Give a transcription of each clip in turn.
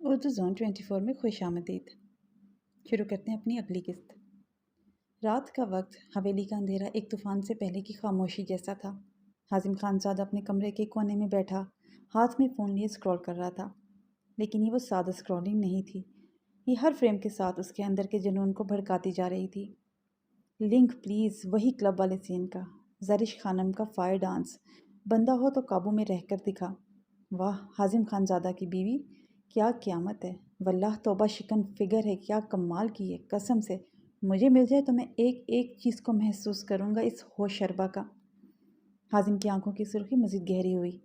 Urdu zone 24 میں خوش آمدید۔ شروع کرتے ہیں اپنی اگلی قسط۔ رات کا وقت، حویلی کا اندھیرا ایک طوفان سے پہلے کی خاموشی جیسا تھا۔ حازم خان زاد اپنے کمرے کے کونے میں بیٹھا ہاتھ میں فون لیے اسکرول کر رہا تھا، لیکن یہ وہ سادہ اسکرولنگ نہیں تھی۔ یہ ہر فریم کے ساتھ اس کے اندر کے جنون کو بھڑکاتی جا رہی تھی۔ لنک پلیز، وہی کلب والے سین کا، زرش خانم کا فائر ڈانس، بندہ ہو تو قابو میں رہ کر دکھا۔ واہ، حازم خان زادہ کی بیوی، کیا قیامت ہے، واللہ توبہ شکن فگر ہے، کیا کمال کی ہے، قسم سے مجھے مل جائے تو میں ایک ایک چیز کو محسوس کروں گا اس ہوش شربا کا۔ حازم کی آنکھوں کی سرخی مزید گہری ہوئی،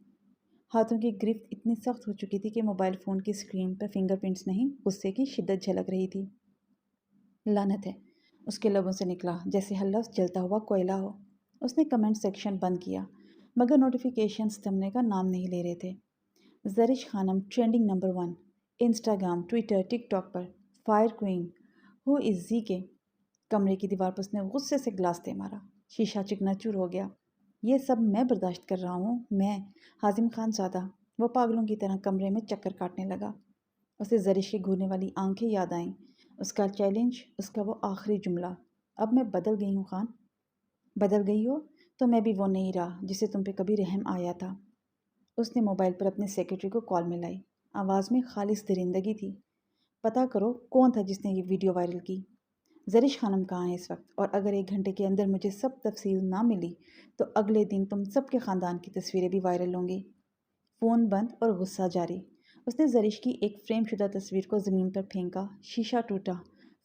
ہاتھوں کی گرفت اتنی سخت ہو چکی تھی کہ موبائل فون کی اسکرین پر فنگر پرنٹس نہیں، غصے کی شدت جھلک رہی تھی۔ لعنت ہے، اس کے لبوں سے نکلا جیسے ہر لفظ جلتا ہوا کوئلہ ہو۔ اس نے کمنٹ سیکشن بند کیا، مگر نوٹیفیکیشنز تھمنے کا نام نہیں لے رہے تھے۔ زرش خانم ٹرینڈنگ نمبر 1، انسٹاگرام، ٹویٹر، ٹک ٹاک پر، فائر کوئن، ہو از زی کے۔ کمرے کی دیوار پر اس نے غصے سے گلاس دے مارا، شیشہ چکنا چور ہو گیا۔ یہ سب میں برداشت کر رہا ہوں، میں حازم خان زادہ۔ وہ پاگلوں کی طرح کمرے میں چکر کاٹنے لگا۔ اسے زرش کی گھورنے والی آنکھیں یاد آئیں، اس کا چیلنج، اس کا وہ آخری جملہ، اب میں بدل گئی ہوں خان۔ بدل گئی ہو تو میں بھی وہ نہیں رہا جسے تم پہ کبھی رحم آیا تھا۔ اس نے موبائل پر اپنے سیکرٹری کو کال ملائی، آواز میں خالص درندگی تھی۔ پتہ کرو کون تھا جس نے یہ ویڈیو وائرل کی۔ زرش خانم کہاں ہے اس وقت، اور اگر 1 گھنٹے کے اندر مجھے سب تفصیل نہ ملی تو اگلے دن تم سب کے خاندان کی تصویریں بھی وائرل ہوں گی۔ فون بند اور غصہ جاری۔ اس نے زرش کی ایک فریم شدہ تصویر کو زمین پر پھینکا، شیشہ ٹوٹا،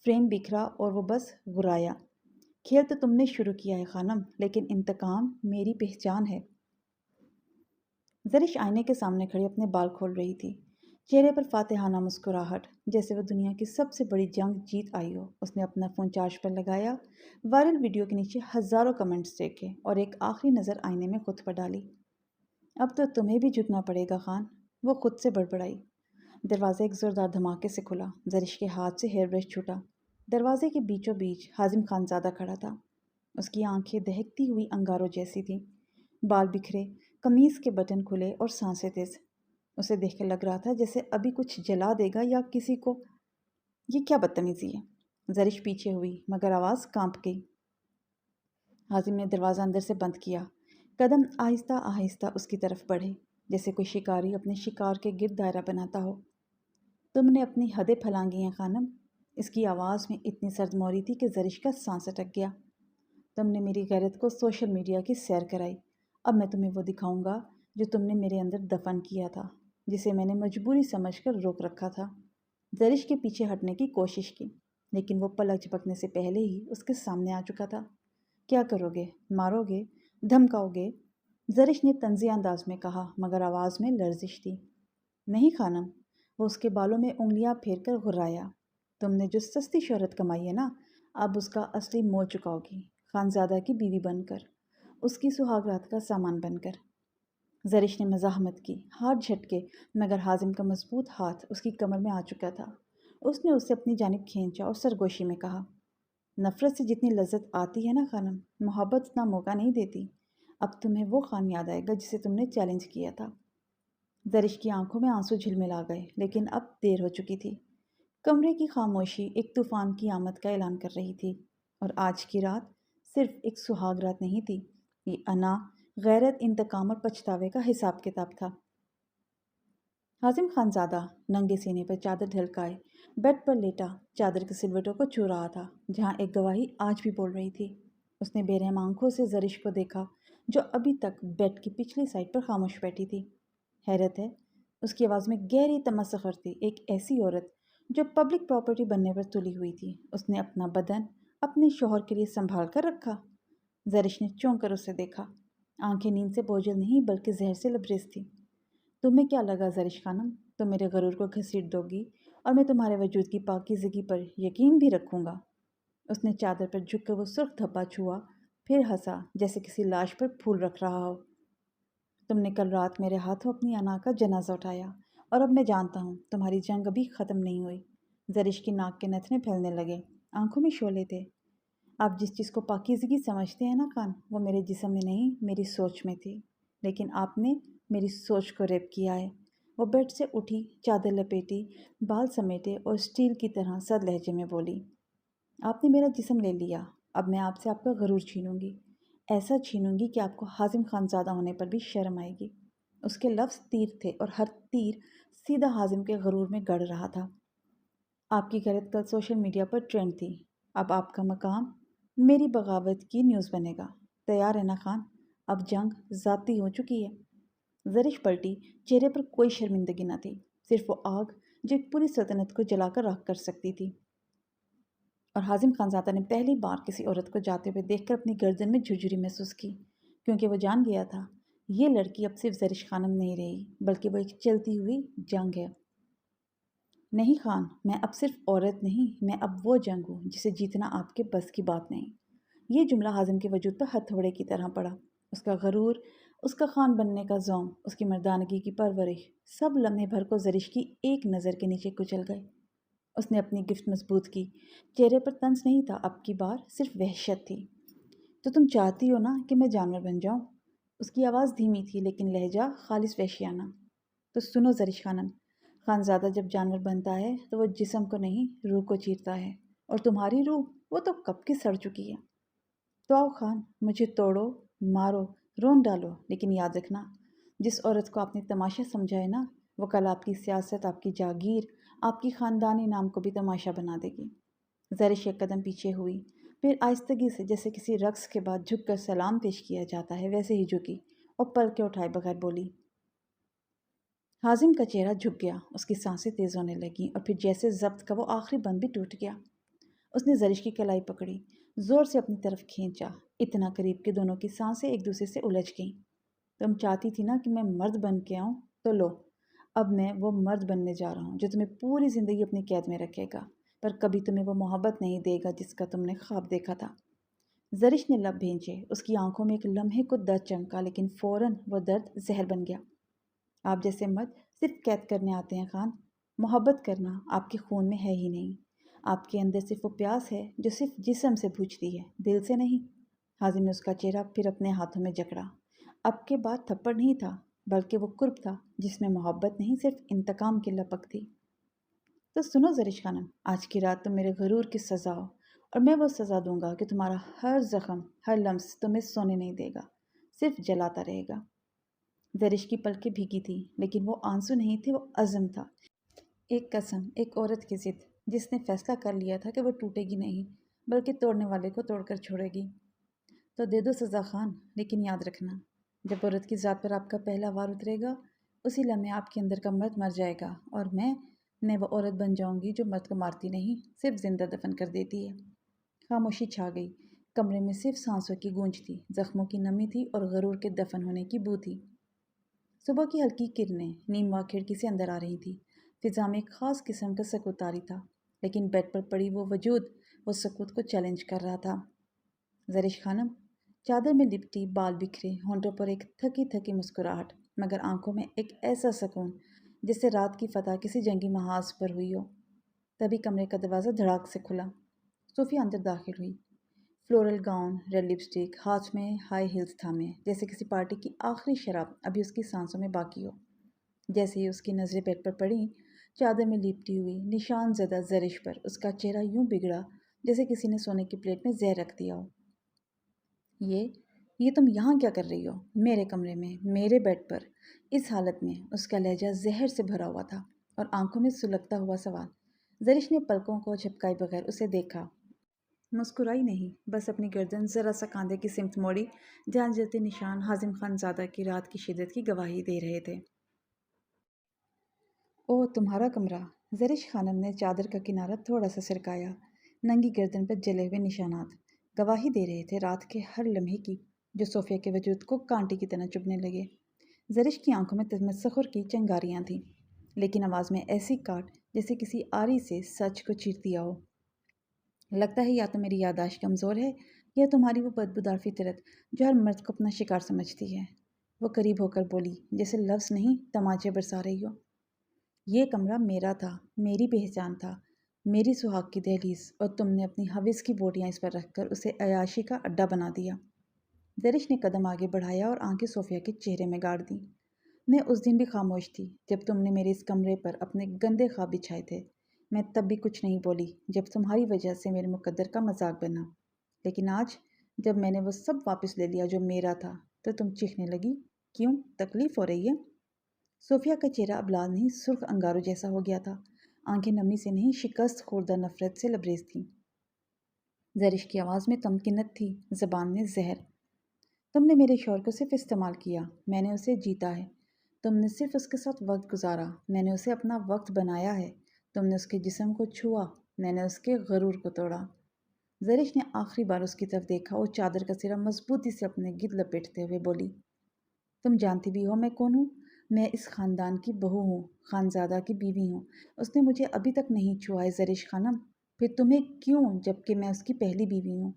فریم بکھرا اور وہ بس غرایا۔ کھیل تو تم نے شروع کیا ہے خانم، لیکن انتقام میری پہچان ہے۔ زرش آئینے کے سامنے کھڑی اپنے بال کھول رہی تھی، چہرے پر فاتحانہ مسکراہٹ، جیسے وہ دنیا کی سب سے بڑی جنگ جیت آئی ہو۔ اس نے اپنا فون چارج پر لگایا، وائرل ویڈیو کے نیچے ہزاروں کمنٹس دیکھے اور ایک آخری نظر آئینے میں خود پر ڈالی۔ اب تو تمہیں بھی جھکنا پڑے گا خان، وہ خود سے بڑبڑائی۔ دروازہ ایک زوردار دھماکے سے کھلا، زرش کے ہاتھ سے ہیئر برش چھوٹا۔ دروازے کے بیچوں بیچ حازم خان زادہ کھڑا تھا۔ اس کی آنکھیں دہکتی ہوئی انگاروں جیسی تھیں، بال بکھرے، قمیص کے بٹن کھلے اور سانسیں تیز۔ اسے دیکھ کر لگ رہا تھا جیسے ابھی کچھ جلا دے گا یا کسی کو۔ یہ کیا بدتمیزی ہے؟ زرش پیچھے ہوئی، مگر آواز کانپ گئی۔ حازم نے دروازہ اندر سے بند کیا، قدم آہستہ آہستہ اس کی طرف بڑھے، جیسے کوئی شکاری اپنے شکار کے گرد دائرہ بناتا ہو۔ تم نے اپنی حدیں پھلانگی ہیں خانم۔ اس کی آواز میں اتنی سرد موری تھی کہ زرش کا سانس اٹک گیا۔ تم نے میری غیرت کو سوشل میڈیا کی سیر کرائی، اب میں تمہیں وہ دکھاؤں گا جو تم نے میرے اندر دفن کیا تھا، جسے میں نے مجبوری سمجھ کر روک رکھا تھا۔ زرش کے پیچھے ہٹنے کی کوشش کی، لیکن وہ پلک جھپکنے سے پہلے ہی اس کے سامنے آ چکا تھا۔ کیا کرو گے؟ مارو گے؟ دھمکاؤ گے؟ زرش نے طنزی انداز میں کہا، مگر آواز میں لرزش تھی۔ نہیں خانم، وہ اس کے بالوں میں انگلیاں پھیر کر غرایا۔ تم نے جو سستی شہرت کمائی ہے نا، اب اس کا اصلی مول چکاؤ گی، خانزادہ کی بیوی بن کر، اس کی سہاگ رات کا سامان بن کر۔ زرش نے مزاحمت کی، ہاتھ جھٹکے، مگر حازم کا مضبوط ہاتھ اس کی کمر میں آ چکا تھا۔ اس نے اسے اپنی جانب کھینچا اور سرگوشی میں کہا، نفرت سے جتنی لذت آتی ہے نا خانم، محبت اتنا موقع نہیں دیتی۔ اب تمہیں وہ خان یاد آئے گا جسے تم نے چیلنج کیا تھا۔ زرش کی آنکھوں میں آنسو جھلملا گئے، لیکن اب دیر ہو چکی تھی۔ کمرے کی خاموشی ایک طوفان کی آمد کا اعلان کر رہی تھی، اور آج کی رات صرف ایک سہاگ رات نہیں تھی، یہ انا، غیرت، انتقام اور پچھتاوے کا حساب کتاب تھا۔ حازم خان زادہ ننگے سینے پر چادر ڈھلکائے بیڈ پر لیٹا، چادر کے سلوٹوں کو چھو رہا تھا، جہاں ایک گواہی آج بھی بول رہی تھی۔ اس نے بے رحم آنکھوں سے زرش کو دیکھا، جو ابھی تک بیڈ کی پچھلی سائڈ پر خاموش بیٹھی تھی۔ حیرت ہے، اس کی آواز میں گہری تمسخر تھی، ایک ایسی عورت جو پبلک پراپرٹی بننے پر تلی ہوئی تھی، اس نے اپنا بدن اپنے شوہر کے لیے سنبھال کر رکھا۔ زرش نے چونک کر اسے دیکھا، آنکھیں نیند سے بوجھل نہیں بلکہ زہر سے لبریز تھی۔ تمہیں کیا لگا زرش خانم، تم میرے غرور کو گھسیٹ دو گی اور میں تمہارے وجود کی پاکیزگی پر یقین بھی رکھوں گا؟ اس نے چادر پر جھک کر وہ سرخ دھبا چھوا، پھر ہنسا جیسے کسی لاش پر پھول رکھ رہا ہو۔ تم نے کل رات میرے ہاتھوں اپنی انا کا جنازہ اٹھایا، اور اب میں جانتا ہوں تمہاری جنگ ابھی ختم نہیں ہوئی۔ زرش کی ناک کے نتنے پھیلنے لگے، آنکھوں میں شعلے تھے۔ آپ جس چیز کو پاکیزگی سمجھتے ہیں نا خان، وہ میرے جسم میں نہیں، میری سوچ میں تھی، لیکن آپ نے میری سوچ کو ریپ کیا ہے۔ وہ بیڈ سے اٹھی، چادر لپیٹی، بال سمیٹے اور اسٹیل کی طرح سرد لہجے میں بولی، آپ نے میرا جسم لے لیا، اب میں آپ سے آپ کا غرور چھینوں گی، ایسا چھینوں گی کہ آپ کو حازم خان زادہ ہونے پر بھی شرم آئے گی۔ اس کے لفظ تیر تھے اور ہر تیر سیدھا حازم کے غرور میں گڑ رہا تھا۔ آپ کی غیرت کل سوشل میڈیا پر ٹرینڈ تھی، اب آپ کا مقام میری بغاوت کی نیوز بنے گا۔ تیار ہے نا خان؟ اب جنگ ذاتی ہو چکی ہے۔ زرش پلٹی، چہرے پر کوئی شرمندگی نہ تھی، صرف وہ آگ جو ایک پوری سلطنت کو جلا کر راکھ کر سکتی تھی۔ اور حازم خانزادہ نے پہلی بار کسی عورت کو جاتے ہوئے دیکھ کر اپنی گردن میں جھرجھری محسوس کی، کیونکہ وہ جان گیا تھا یہ لڑکی اب صرف زرش خانم نہیں رہی، بلکہ وہ ایک چلتی ہوئی جنگ ہے۔ نہیں خان، میں اب صرف عورت نہیں، میں اب وہ جنگ ہوں جسے جیتنا آپ کے بس کی بات نہیں۔ یہ جملہ حازم کے وجود پر ہتھوڑے کی طرح پڑا۔ اس کا غرور، اس کا خان بننے کا ذوق، اس کی مردانگی کی پرورش، سب لمحے بھر کو زرش کی ایک نظر کے نیچے کچل گئے۔ اس نے اپنی گفت مضبوط کی، چہرے پر طنز نہیں تھا، اب کی بار صرف وحشت تھی۔ تو تم چاہتی ہو نا کہ میں جانور بن جاؤں؟ اس کی آواز دھیمی تھی لیکن لہجہ خالص وحشیانہ۔ تو سنو زرش خانم، خانزادہ جب جانور بنتا ہے تو وہ جسم کو نہیں، روح کو چیرتا ہے، اور تمہاری روح وہ تو کب کی سڑ چکی ہے۔ تو آؤ خان، مجھے توڑو، مارو، رون ڈالو، لیکن یاد رکھنا، جس عورت کو آپ نے تماشا سمجھا ہے نا، وہ کل آپ کی سیاست، آپ کی جاگیر، آپ کی خاندانی نام کو بھی تماشا بنا دے گی۔ زرش ایک قدم پیچھے ہوئی، پھر آہستگی سے جیسے کسی رقص کے بعد جھک کر سلام پیش کیا جاتا ہے ویسے ہی جھکی اور پل کے اٹھائے بغیر بولی۔ حازم کا چہرہ جھک گیا، اس کی سانسیں تیز ہونے لگیں اور پھر جیسے ضبط کا وہ آخری بند بھی ٹوٹ گیا۔ اس نے زرش کی کلائی پکڑی، زور سے اپنی طرف کھینچا، اتنا قریب کہ دونوں کی سانسیں ایک دوسرے سے الجھ گئیں۔ تم چاہتی تھی نا کہ میں مرد بن کے آؤں، تو لو، اب میں وہ مرد بننے جا رہا ہوں جو تمہیں پوری زندگی اپنی قید میں رکھے گا، پر کبھی تمہیں وہ محبت نہیں دے گا جس کا تم نے خواب دیکھا تھا۔ زرش نے لب بھینچے، اس کی آنکھوں میں ایک لمحے کو درد چمکا، لیکن فوراً وہ درد زہر بن گیا۔ آپ جیسے مرد صرف قید کرنے آتے ہیں خان، محبت کرنا آپ کے خون میں ہے ہی نہیں۔ آپ کے اندر صرف وہ پیاس ہے جو صرف جسم سے بجھتی ہے، دل سے نہیں۔ حازم نے اس کا چہرہ پھر اپنے ہاتھوں میں جکڑا۔ اب کے بعد تھپڑ نہیں تھا، بلکہ وہ قرب تھا جس میں محبت نہیں، صرف انتقام کی لپک تھی۔ تو سنو زرش خانم، آج کی رات تم میرے غرور کی سزا ہو، اور میں وہ سزا دوں گا کہ تمہارا ہر زخم، ہر لمس تمہیں سونے نہیں دے گا، صرف جلاتا رہے گا۔ زرش کی پلکیں بھیگی تھی، لیکن وہ آنسو نہیں تھے، وہ عزم تھا، ایک قسم، ایک عورت کی ضد جس نے فیصلہ کر لیا تھا کہ وہ ٹوٹے گی نہیں، بلکہ توڑنے والے کو توڑ کر چھوڑے گی۔ تو دے دو سزا خان، لیکن یاد رکھنا، جب عورت کی ذات پر آپ کا پہلا وار اترے گا، اسی لمحے آپ کے اندر کا مرد مر جائے گا، اور میں وہ عورت بن جاؤں گی جو مرد کو مارتی نہیں، صرف زندہ دفن کر دیتی ہے۔ خاموشی چھا گئی، کمرے میں صرف سانسوں کی گونج تھی، زخموں کی نمی تھی اور غرور کے دفن ہونے کی بو تھی۔ صبح کی ہلکی کرنیں نیم وا کھڑکی سے اندر آ رہی تھی، فضا میں ایک خاص قسم کا سکوت طاری تھا، لیکن بیڈ پر پڑی وہ وجود وہ سکوت کو چیلنج کر رہا تھا۔ زرش خانم، چادر میں لپٹی، بال بکھرے، ہونٹوں پر ایک تھکی تھکی مسکراہٹ، مگر آنکھوں میں ایک ایسا سکون جیسے رات کی فتح کسی جنگی محاذ پر ہوئی ہو۔ تبھی کمرے کا دروازہ دھڑاک سے کھلا، صوفیہ اندر داخل ہوئی، فلورل گاؤن، ریڈ لپسٹک، ہاتھ میں ہائی ہیلز تھامے، جیسے کسی پارٹی کی آخری شراب ابھی اس کی سانسوں میں باقی ہو۔ جیسے ہی اس کی نظریں بیڈ پر پڑیں، چادر میں لپٹی ہوئی نشان زدہ زرش پر اس کا چہرہ یوں بگڑا جیسے کسی نے سونے کی پلیٹ میں زہر رکھ دیا ہو۔ یہ تم یہاں کیا کر رہی ہو؟ میرے کمرے میں، میرے بیڈ پر، اس حالت میں؟ اس کا لہجہ زہر سے بھرا ہوا تھا اور آنکھوں میں سلگتا ہوا سوال۔ زرش نے پلکوں کو جھپکائے بغیر اسے دیکھا، مسکرائی نہیں، بس اپنی گردن ذرا سا کاندھے کی سمت موڑی جہاں جلتے نشان حازم خان زادہ کی رات کی شدت کی گواہی دے رہے تھے۔ اوہ، تمہارا کمرہ؟ زرش خانم نے چادر کا کنارہ تھوڑا سا سرکایا، ننگی گردن پر جلے ہوئے نشانات گواہی دے رہے تھے رات کے ہر لمحے کی، جو صوفیہ کے وجود کو کانٹے کی طرح چبھنے لگے۔ زرش کی آنکھوں میں تمسخر کی چنگاریاں تھیں، لیکن آواز میں ایسی کاٹ جیسے کسی آری سے سچ کو چیر دیا ہو۔ لگتا ہے یا تو میری یادداشت کمزور ہے یا تمہاری وہ بدبودار فطرت جو ہر مرد کو اپنا شکار سمجھتی ہے۔ وہ قریب ہو کر بولی، جیسے لفظ نہیں تماچے برسا رہی ہو۔ یہ کمرہ میرا تھا، میری پہچان تھا، میری سہاگ کی دہلیز، اور تم نے اپنی حوث کی بوٹیاں اس پر رکھ کر اسے عیاشی کا اڈا بنا دیا۔ زرش نے قدم آگے بڑھایا اور آنکھیں صوفیہ کے چہرے میں گاڑ دیں۔ میں اس دن بھی خاموش تھی جب تم نے میرے اس کمرے پر اپنے گندے خواب بچھائے تھے۔ میں تب بھی کچھ نہیں بولی جب تمہاری وجہ سے میرے مقدر کا مذاق بنا، لیکن آج جب میں نے وہ سب واپس لے لیا جو میرا تھا تو تم چیخنے لگی۔ کیوں؟ تکلیف ہو رہی ہے؟ صوفیہ کا چہرہ اب لال نہیں سرخ انگاروں جیسا ہو گیا تھا۔ آنکھیں نمی سے نہیں شکست خوردہ نفرت سے لبریز تھیں۔ زرش کی آواز میں تمکنت تھی، زبان میں زہر۔ تم نے میرے شوہر کو صرف استعمال کیا، میں نے اسے جیتا ہے۔ تم نے صرف اس کے ساتھ وقت گزارا، میں نے اسے اپنا وقت بنایا ہے۔ تم نے اس کے جسم کو چھوا، میں نے اس کے غرور کو توڑا۔ زرش نے آخری بار اس کی طرف دیکھا اور چادر کا سرا مضبوطی سے اپنے گرد لپیٹتے ہوئے بولی، تم جانتی بھی ہو میں کون ہوں؟ میں اس خاندان کی بہو ہوں، خانزادہ کی بیوی ہوں۔ اس نے مجھے ابھی تک نہیں چھوا ہے زرش خانم۔ پھر تمہیں کیوں جبکہ میں اس کی پہلی بیوی ہوں؟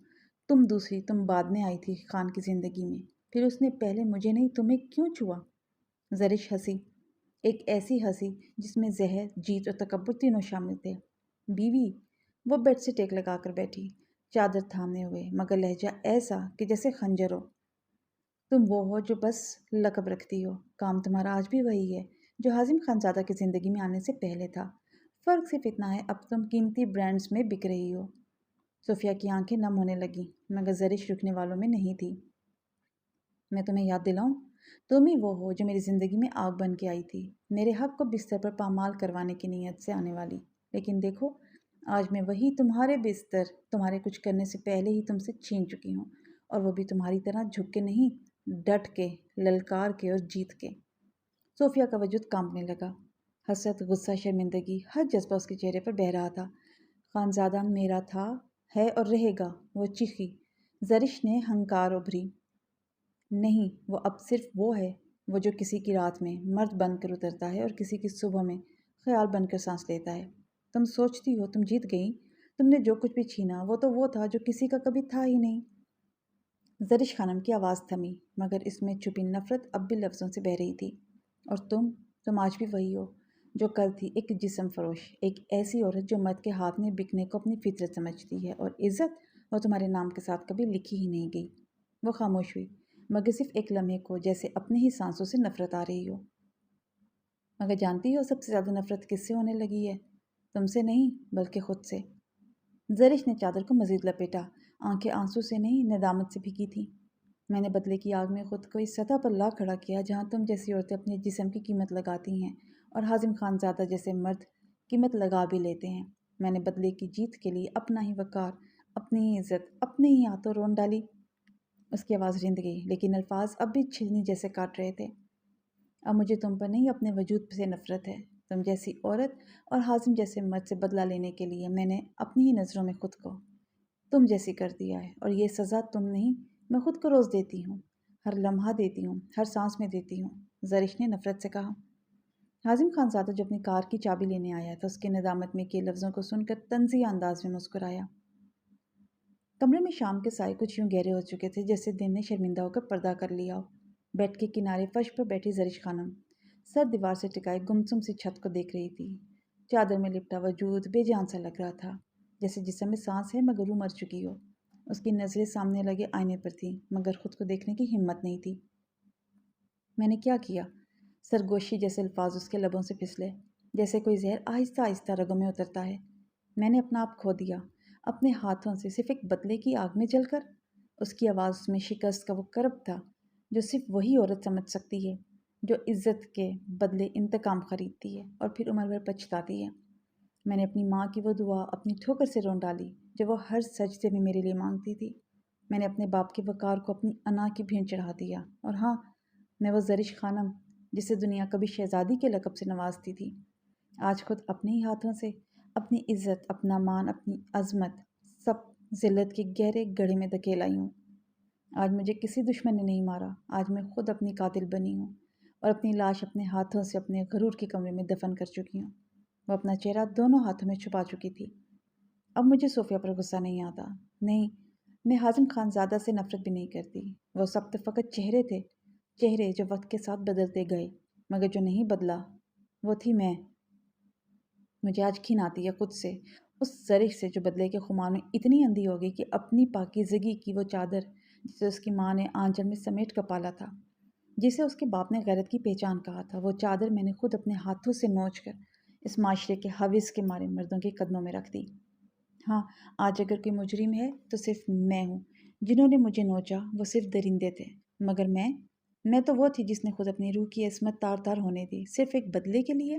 تم دوسری، تم بعد میں آئی تھی خان کی زندگی میں، پھر اس نے پہلے مجھے نہیں تمہیں کیوں چھوا؟ زرش ہنسی، ایک ایسی ہنسی جس میں زہر، جیت اور تکبر تینوں شامل تھے۔ بیوی؟ وہ بیڈ سے ٹیک لگا کر بیٹھی، چادر تھامے ہوئے، مگر لہجہ ایسا کہ جیسے خنجر ہو۔ تم وہ ہو جو بس لقب رکھتی ہو، کام تمہارا آج بھی وہی ہے جو حازم خانزادہ کی زندگی میں آنے سے پہلے تھا۔ فرق صرف اتنا ہے اب تم قیمتی برانڈز میں بک رہی ہو۔ صوفیہ کی آنکھیں نم ہونے لگیں، مگر زرش رکنے والوں میں نہیں تھی۔ میں تمہیں یاد دلاؤں، تم ہی وہ ہو جو میری زندگی میں آگ بن کے آئی تھی، میرے حق کو بستر پر پامال کروانے کی نیت سے آنے والی۔ لیکن دیکھو، آج میں وہی تمہارے بستر تمہارے کچھ کرنے سے پہلے ہی تم سے چھین چکی ہوں، اور وہ بھی تمہاری طرح جھک کے نہیں، ڈٹ کے، للکار کے اور جیت کے۔ صوفیہ کا وجود کانپنے لگا۔ حسرت، غصہ، شرمندگی، ہر جذبہ اس کے چہرے پر بہہ رہا تھا۔ خانزادہ میرا تھا، ہے اور رہے گا، وہ چیخی۔ زرش نے ہنکار ابھری، نہیں، وہ اب صرف وہ ہے، وہ جو کسی کی رات میں مرد بن کر اترتا ہے اور کسی کی صبح میں خیال بن کر سانس لیتا ہے۔ تم سوچتی ہو تم جیت گئی، تم نے جو کچھ بھی چھینا وہ تھا جو کسی کا کبھی تھا ہی نہیں۔ زرش خانم کی آواز تھمی، مگر اس میں چھپی نفرت اب بھی لفظوں سے بہہ رہی تھی۔ اور تم آج بھی وہی ہو جو کل تھی، ایک جسم فروش، ایک ایسی عورت جو مرد کے ہاتھ میں بکنے کو اپنی فطرت سمجھتی ہے، اور عزت وہ تمہارے نام کے ساتھ کبھی لکھی ہی نہیں گئی۔ وہ خاموش ہوئی، مگر صرف ایک لمحے کو، جیسے اپنی ہی سانسوں سے نفرت آ رہی ہو۔ مگر جانتی ہو سب سے زیادہ نفرت کس سے ہونے لگی ہے؟ تم سے نہیں، بلکہ خود سے۔ زرش نے چادر کو مزید لپیٹا، آنکھیں آنسو سے نہیں ندامت سے بھیگی تھیں۔ میں نے بدلے کی آگ میں خود کو اس سطح پر لا کھڑا کیا جہاں تم جیسی عورتیں اپنے جسم کی قیمت لگاتی ہیں اور حازم خانزادہ جیسے مرد قیمت لگا بھی لیتے ہیں۔ میں نے بدلے کی جیت کے لیے اپنا ہی وقار، اپنی ہی عزت، اپنے ہی ہاتھوں رون ڈالی۔ اس کی آواز رند گئی، لیکن الفاظ اب بھی چھلنی جیسے کاٹ رہے تھے۔ اب مجھے تم پر نہیں، اپنے وجود سے نفرت ہے۔ تم جیسی عورت اور حازم جیسے مرد سے بدلہ لینے کے لیے میں نے اپنی ہی نظروں میں خود کو تم جیسی کر دیا ہے، اور یہ سزا تم نہیں، میں خود کو روز دیتی ہوں، ہر لمحہ دیتی ہوں، ہر سانس میں دیتی ہوں۔ زرش نے نفرت سے کہا۔ حازم خانزادہ جو اپنی کار کی چابی لینے آیا تھا، اس کے ندامت میں کیے لفظوں کو سن کر طنزیہ انداز میں مسکرایا۔ کمرے میں شام کے سائے کچھ یوں گہرے ہو چکے تھے جیسے دن نے شرمندہ ہو کر پردہ کر لیا ہو۔ بیڈ کے کنارے فرش پر بیٹھی زرش خانم سر دیوار سے ٹکائے گمسم سی چھت کو دیکھ رہی تھی۔ چادر میں لپٹا وجود بے جان سا لگ رہا تھا، جیسے جسم میں سانس ہے مگر وہ مر چکی ہو۔ اس کی نظریں سامنے لگے آئینے پر تھیں، مگر خود کو دیکھنے کی ہمت نہیں تھی۔ میں نے کیا کیا؟ سرگوشی جیسے الفاظ اس کے لبوں سے پھسلے، جیسے کوئی زہر آہستہ آہستہ رگوں میں اترتا ہے۔ میں نے اپنا آپ کھو دیا، اپنے ہاتھوں سے، صرف ایک بدلے کی آگ میں جل کر۔ اس کی آواز میں شکست کا وہ کرب تھا جو صرف وہی عورت سمجھ سکتی ہے، جو عزت کے بدلے انتقام خریدتی ہے اور پھر عمر بھر پچھتاتی ہے۔ میں نے اپنی ماں کی وہ دعا اپنی ٹھوکر سے رون ڈالی جو وہ ہر سجدے میں میرے لیے مانگتی تھی۔ میں نے اپنے باپ کے وقار کو اپنی انا کی بھینٹ چڑھا دیا، اور ہاں، میں وہ زرش خانم جسے دنیا کبھی شہزادی کے لقب سے نوازتی تھی، آج خود اپنے ہی ہاتھوں سے اپنی عزت، اپنا مان، اپنی عظمت سب ذلت کے گہرے گڑھے میں دھکیل آئی ہوں۔ آج مجھے کسی دشمن نے نہیں مارا، آج میں خود اپنی قاتل بنی ہوں، اور اپنی لاش اپنے ہاتھوں سے اپنے غرور کے کمرے میں دفن کر چکی ہوں۔ وہ اپنا چہرہ دونوں ہاتھوں میں چھپا چکی تھی۔ اب مجھے صوفیہ پر غصہ نہیں آتا، نہیں، میں حازم خانزادہ سے نفرت بھی نہیں کرتی۔ وہ سب تو فقط چہرے تھے، چہرے جو وقت کے ساتھ بدلتے گئے، مگر جو نہیں بدلا وہ تھی میں۔ مجھے آج گھن آتی ہے خود سے، اس زرش سے جو بدلے کے خمار میں اتنی اندھی ہو گئی کہ اپنی پاکیزگی کی وہ چادر جسے اس کی ماں نے آنچل میں سمیٹ کر پالا تھا، جسے اس کے باپ نے غیرت کی پہچان کہا تھا، وہ چادر میں نے خود اپنے ہاتھوں سے نوچ کر اس معاشرے کے حوث کے مارے مردوں کے قدموں میں رکھ دی۔ ہاں، آج اگر کوئی مجرم ہے تو صرف میں ہوں۔ جنہوں نے مجھے نوچا وہ صرف درندے تھے، مگر میں تو وہ تھی جس نے خود اپنی روح کی عصمت تار تار ہونے دی، صرف ایک بدلے کے لیے۔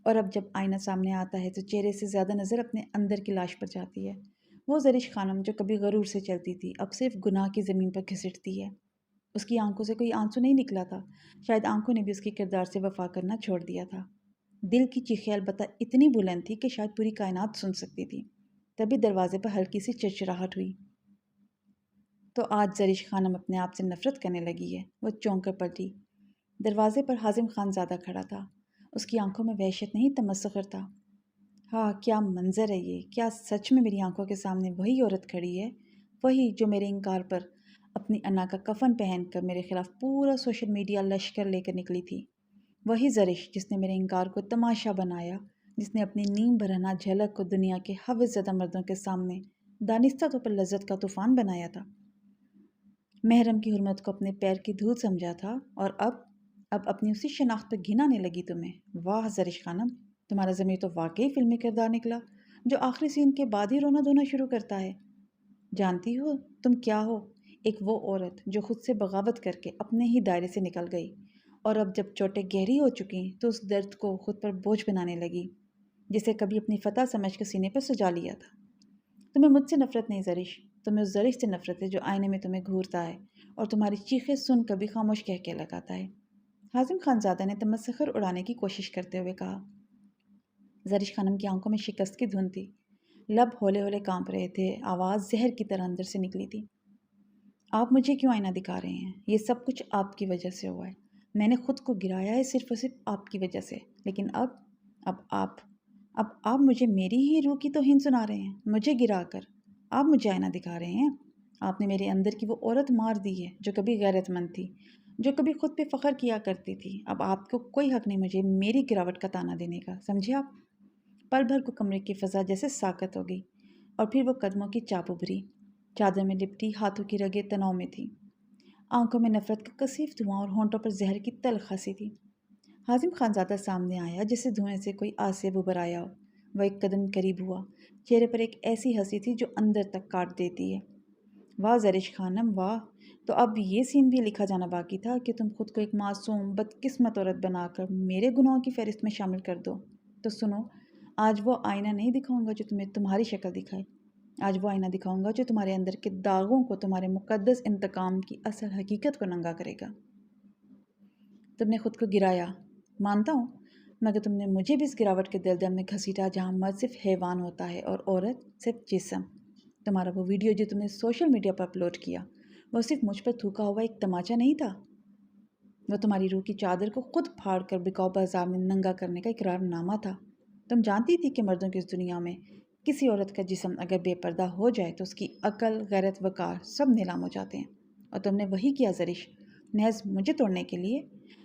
اور اب جب آئینہ سامنے آتا ہے تو چہرے سے زیادہ نظر اپنے اندر کی لاش پر جاتی ہے۔ وہ زرش خانم جو کبھی غرور سے چلتی تھی اب صرف گناہ کی زمین پر گھسٹتی ہے۔ اس کی آنکھوں سے کوئی آنسو نہیں نکلا تھا، شاید آنکھوں نے بھی اس کے کردار سے وفا کرنا چھوڑ دیا تھا۔ دل کی چیخیں البتہ اتنی بلند تھی کہ شاید پوری کائنات سن سکتی تھی۔ تبھی دروازے پر ہلکی سی چرچراہٹ ہوئی۔ تو آج زرش خانم اپنے آپ سے نفرت کرنے لگی ہے، وہ چونک کر پلٹی۔ دروازے پر حازم خان زادہ کھڑا تھا، اس کی آنکھوں میں وحشت نہیں تمسخر تھا۔ ہاں، کیا منظر ہے یہ! کیا سچ میں میری آنکھوں کے سامنے وہی عورت کھڑی ہے، وہی جو میرے انکار پر اپنی انا کا کفن پہن کر میرے خلاف پورا سوشل میڈیا لشکر لے کر نکلی تھی، وہی زرش جس نے میرے انکار کو تماشا بنایا، جس نے اپنی نیم برہنہ جھلک کو دنیا کے حوث زدہ مردوں کے سامنے دانستہ طور پر لذت کا طوفان بنایا تھا، محرم کی حرمت کو اپنے پیر کی دھول سمجھا تھا، اور اب اپنی اسی شناخت پہ گھن آنے لگی تمہیں۔ واہ زرش خانم، تمہارا ضمیر تو واقعی فلمی کردار نکلا، جو آخری سین کے بعد ہی رونا دھونا شروع کرتا ہے۔ جانتی ہو تم کیا ہو؟ ایک وہ عورت جو خود سے بغاوت کر کے اپنے ہی دائرے سے نکل گئی، اور اب جب چوٹیں گہری ہو چکیں تو اس درد کو خود پر بوجھ بنانے لگی جسے کبھی اپنی فتح سمجھ کر سینے پر سجا لیا تھا۔ تمہیں مجھ سے نفرت نہیں زرش، تمہیں اس زرش سے نفرت ہے جو آئینے میں تمہیں گھورتا ہے اور تمہاری چیخیں سن کر بھی خاموش کہہ کے لگاتا ہے۔ حازم خان زادہ نے تمسخر اڑانے کی کوشش کرتے ہوئے کہا۔ زرش خانم کی آنکھوں میں شکست کی دھن تھی، لب ہولے ہولے کانپ رہے تھے، آواز زہر کی طرح اندر سے نکلی تھی۔ آپ مجھے کیوں آئینہ دکھا رہے ہیں؟ یہ سب کچھ آپ کی وجہ سے ہوا ہے۔ میں نے خود کو گرایا ہے صرف اور صرف آپ کی وجہ سے، لیکن اب آپ مجھے میری ہی روح کی توہین سنا رہے ہیں، مجھے گرا کر آپ مجھے آئینہ دکھا رہے ہیں۔ آپ نے میرے اندر کی وہ عورت مار دی ہے جو کبھی غیرت مند تھی، جو کبھی خود پہ فخر کیا کرتی تھی۔ اب آپ کو کوئی حق نہیں مجھے میری گراوٹ کا تانا دینے کا، سمجھے آپ؟ پل بھر کو کمرے کی فضا جیسے ساکت ہو گئی، اور پھر وہ قدموں کی چاپ ابھری، چادر میں لپٹی ہاتھوں کی رگیں تناؤ میں تھی، آنکھوں میں نفرت کا کثیف دھواں اور ہونٹوں پر زہر کی تلخ ہنسی تھی۔ حازم خان زادہ سامنے آیا جیسے دھوئیں سے کوئی آسیب ابھر آیا ہو۔ وہ ایک قدم قریب ہوا، چہرے پر ایک ایسی ہنسی تھی جو اندر تک کاٹ دیتی ہے۔ واہ زرش خانم واہ! تو اب یہ سین بھی لکھا جانا باقی تھا کہ تم خود کو ایک معصوم بدقسمت عورت بنا کر میرے گناہوں کی فہرست میں شامل کر دو۔ تو سنو، آج وہ آئینہ نہیں دکھاؤں گا جو تمہیں تمہاری شکل دکھائے، آج وہ آئینہ دکھاؤں گا جو تمہارے اندر کے داغوں کو، تمہارے مقدس انتقام کی اصل حقیقت کو ننگا کرے گا۔ تم نے خود کو گرایا، مانتا ہوں، مگر تم نے مجھے بھی اس گراوٹ کے دلدل میں گھسیٹا جہاں مرد صرف حیوان ہوتا ہے اور عورت صرف جسم۔ تمہارا وہ ویڈیو جو تم نے سوشل میڈیا پر اپلوڈ کیا، وہ صرف مجھ پر تھوکا ہوا ایک تماچا نہیں تھا، وہ تمہاری روح کی چادر کو خود پھاڑ کر بکاؤ بازار میں ننگا کرنے کا اقرار نامہ تھا۔ تم جانتی تھی کہ مردوں کی اس دنیا میں کسی عورت کا جسم اگر بے پردہ ہو جائے تو اس کی عقل، غیرت، وقار سب نیلام ہو جاتے ہیں، اور تم نے وہی کیا زرش، محض مجھے توڑنے کے لیے۔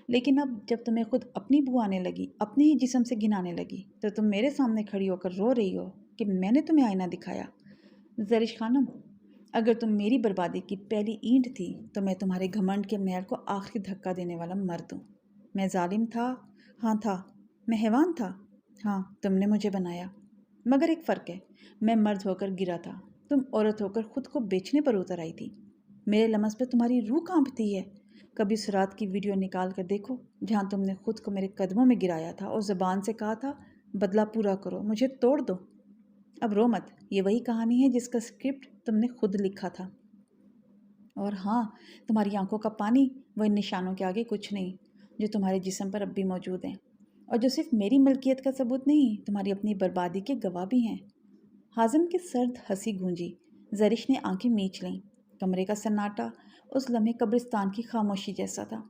لیکن اب جب تمہیں خود اپنی بو آنے لگی، اپنے ہی جسم سے گھنانے لگی، تو تم میرے سامنے کھڑی ہو کر رو رہی ہو کہ میں نے تمہیں آئینہ دکھایا۔ زرش خانم، اگر تم میری بربادی کی پہلی اینٹ تھی تو میں تمہارے گھمنڈ کے محل کو آخری دھکا دینے والا مرد ہوں۔ میں ظالم تھا، ہاں تھا، میں حیوان تھا، ہاں تم نے مجھے بنایا، مگر ایک فرق ہے، میں مرد ہو کر گرا تھا، تم عورت ہو کر خود کو بیچنے پر اتر آئی تھی۔ میرے لمس پہ تمہاری روح کانپتی ہے، کبھی اس رات کی ویڈیو نکال کر دیکھو جہاں تم نے خود کو میرے قدموں میں گرایا تھا اور زبان سے کہا تھا بدلہ پورا کرو، مجھے توڑ دو۔ اب رو مت، یہ وہی کہانی ہے جس کا اسکرپٹ تم نے خود لکھا تھا۔ اور ہاں، تمہاری آنکھوں کا پانی وہ ان نشانوں کے آگے کچھ نہیں جو تمہارے جسم پر اب بھی موجود ہیں، اور جو صرف میری ملکیت کا ثبوت نہیں، تمہاری اپنی بربادی کے گواہ بھی ہیں۔ حازم کی سرد ہنسی گونجی، زرش نے آنکھیں میچ لیں، کمرے کا سناٹا اس لمحے قبرستان کی خاموشی جیسا تھا۔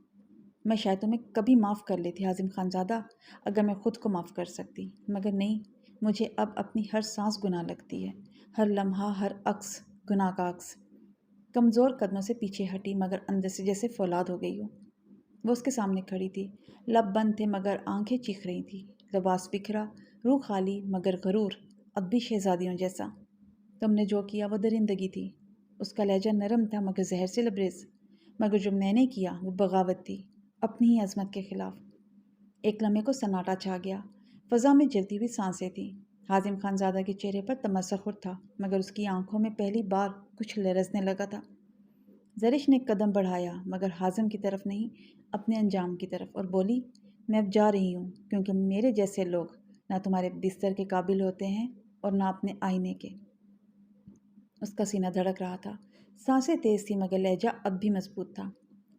میں شاید تمہیں کبھی معاف کر لیتی حازم خان زادہ، اگر میں خود کو معاف کر سکتی، مگر نہیں، مجھے اب اپنی ہر سانس گناہ لگتی ہے، ہر لمحہ، ہر عکس گناہ کا عکس۔ کمزور قدموں سے پیچھے ہٹی، مگر اندر سے جیسے فولاد ہو گئی ہو۔ وہ اس کے سامنے کھڑی تھی، لب بند تھے مگر آنکھیں چیخ رہی تھی، لباس بکھرا، روح خالی مگر غرور، اب بھی شہزادیوں جیسا۔ تم نے جو کیا وہ درندگی تھی، اس کا لہجہ نرم تھا مگر زہر سے لبریز۔ مگر جو میں نے کیا وہ بغاوت تھی، اپنی ہی عظمت کے خلاف۔ ایک لمحے کو سناٹا چھا گیا، فضا میں جلتی ہوئی سانسیں تھیں۔ حازم خان زادہ کے چہرے پر تمسخر تھا، مگر اس کی آنکھوں میں پہلی بار کچھ لرزنے لگا تھا۔ زرش نے ایک قدم بڑھایا، مگر حازم کی طرف نہیں، اپنے انجام کی طرف، اور بولی، میں اب جا رہی ہوں، کیونکہ میرے جیسے لوگ نہ تمہارے بستر کے قابل ہوتے ہیں اور نہ اپنے آئینے کے۔ اس کا سینہ دھڑک رہا تھا، سانسیں تیز تھی، مگر لہجہ اب بھی مضبوط تھا۔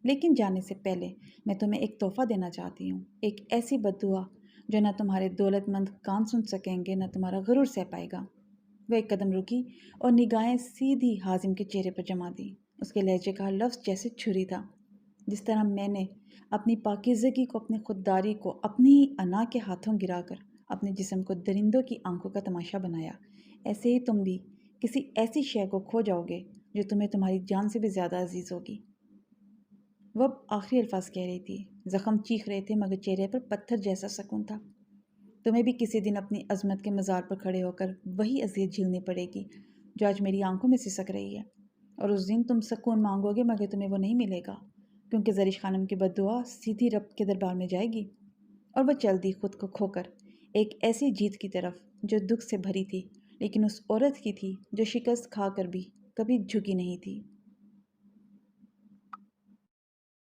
لیکن جانے سے پہلے میں تمہیں ایک تحفہ دینا چاہتی ہوں، ایک ایسی بددعا جو نہ تمہارے دولت مند کان سن سکیں گے، نہ تمہارا غرور سہ پائے گا۔ وہ ایک قدم رکی اور نگاہیں سیدھی حازم کے چہرے پر جما دی۔ اس کے لہجے کا ہر لفظ جیسے چھری تھا۔ جس طرح میں نے اپنی پاکیزگی کو، اپنی خودداری کو اپنی ہی انا کے ہاتھوں گرا کر اپنے جسم کو درندوں کی آنکھوں کا تماشا بنایا، ایسے ہی تم بھی کسی ایسی شے کو کھو جاؤ گے جو تمہیں تمہاری جان سے بھی زیادہ عزیز ہوگی۔ وہ اب آخری الفاظ کہہ رہی تھی، زخم چیخ رہے تھے، مگر چہرے پر پتھر جیسا سکون تھا۔ تمہیں بھی کسی دن اپنی عظمت کے مزار پر کھڑے ہو کر وہی اذیت جھیلنی پڑے گی جو آج میری آنکھوں میں سسک رہی ہے، اور اس دن تم سکون مانگو گے، مگر تمہیں وہ نہیں ملے گا، کیونکہ زرش خانم کی بددعا سیدھی رب کے دربار میں جائے گی۔ اور وہ چل دی خود کو کھو کر ایک ایسی جیت کی طرف جو دکھ سے بھری تھی، لیکن اس عورت کی تھی جو شکست کھا کر بھی کبھی جھکی نہیں تھی۔